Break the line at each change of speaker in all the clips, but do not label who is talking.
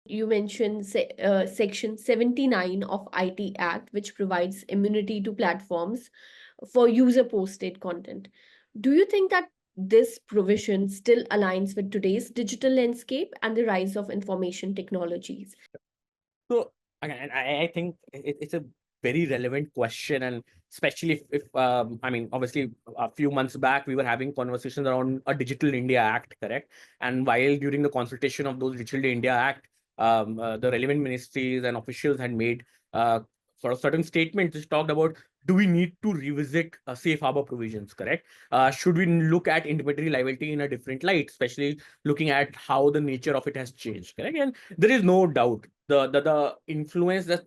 You mentioned Section 79 of IT Act, which provides immunity to platforms for user-posted content. Do you think that this provision still aligns with today's digital landscape and the rise of information technologies?
So again, I think it's a very relevant question, and especially if I mean, obviously, a few months back we were having conversations around a Digital India Act, correct? And while during the consultation of those Digital India Act, the relevant ministries and officials had made sort of certain statements which talked about, do we need to revisit safe harbor provisions, correct? Should we look at intermediary liability in a different light, especially looking at how the nature of it has changed, correct? And there is no doubt the influence that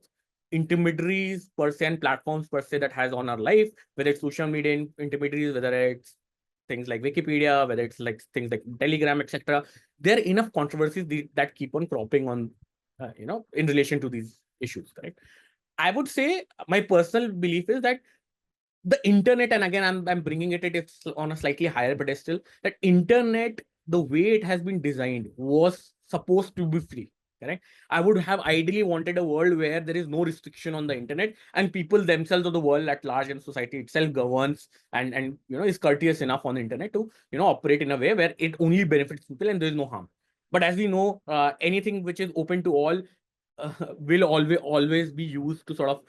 intermediaries per se and platforms per se that has on our life, whether it's social media intermediaries, whether it's things like Wikipedia, whether it's like things like Telegram, etc. There are enough controversies that keep on cropping on, in relation to these issues, correct? I would say my personal belief is that the internet, and again, I'm bringing it's on a slightly higher pedestal, that internet, the way it has been designed, was supposed to be free, correct? I would have ideally wanted a world where there is no restriction on the internet, and people themselves, or the world at large and society itself, governs and is courteous enough on the internet to operate in a way where it only benefits people and there is no harm. But as we know, anything which is open to all will always be used to sort of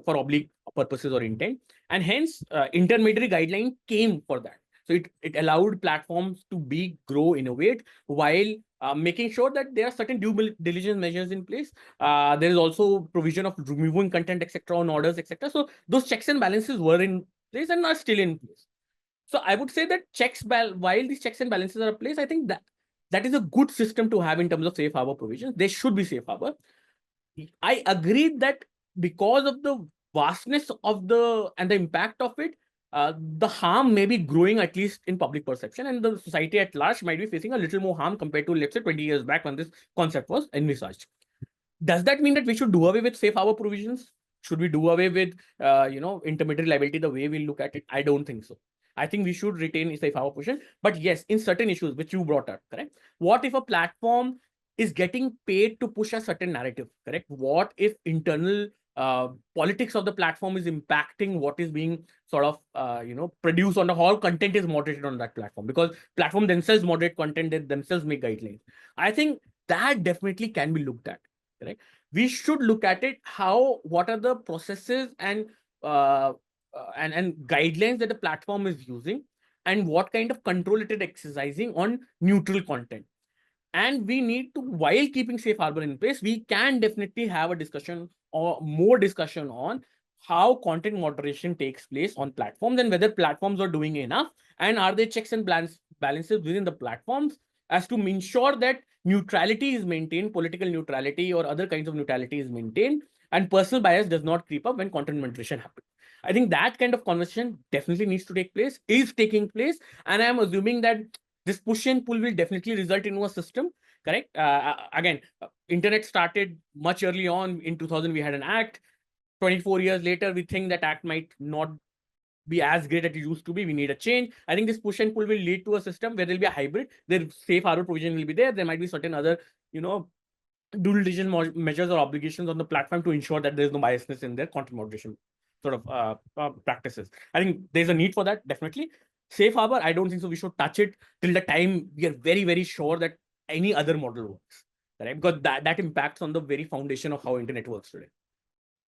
for oblique purposes or intent, and hence intermediary guideline came for that. So it allowed platforms to grow, innovate, while making sure that there are certain due diligence measures in place. There is also provision of removing content, etc., on orders, etc. So those checks and balances were in place and are still in place. So I would say that while these checks and balances are in place, I think that is a good system to have in terms of safe harbor provisions. They should be safe harbor. I agreed that because of the vastness of the impact of it, the harm may be growing, at least in public perception, and the society at large might be facing a little more harm compared to, let's say, 20 years back when this concept was envisaged. Does that mean that we should do away with safe harbor provisions? Should we do away with intermediary liability the way we look at it? I don't think so. I think we should retain a safe harbor provision. But yes, in certain issues which you brought up, correct? What if a platform is getting paid to push a certain narrative, correct? What if internal politics of the platform is impacting what is being sort of produced on the whole content is moderated on that platform, because platform themselves moderate content, they themselves make guidelines. I think that definitely can be looked at, correct? We should look at it, what are the processes uh, and guidelines that the platform is using, and what kind of control it is exercising on neutral content. And we need to, while keeping safe harbor in place, we can definitely have a discussion or more discussion on how content moderation takes place on platforms, and whether platforms are doing enough, and are there checks and balances within the platforms as to ensure that neutrality is maintained, political neutrality or other kinds of neutrality is maintained, and personal bias does not creep up when content moderation happens. I think that kind of conversation definitely needs to take place, is taking place, and I'm assuming that this push and pull will definitely result in a system, correct? Again, internet started much early on. In 2000 we had an act. 24 years later we think that act might not be as great as it used to be. We need a change. I think this push and pull will lead to a system where there'll be a hybrid. The safe harbor provision will be there. There might be certain other due diligence measures or obligations on the platform to ensure that there's no biasness in their content moderation sort of practices. I think there's a need for that, definitely. Safe harbor, I don't think so we should touch it till the time we are very, very sure that any other model works, right? Because that impacts on the very foundation of how internet works today.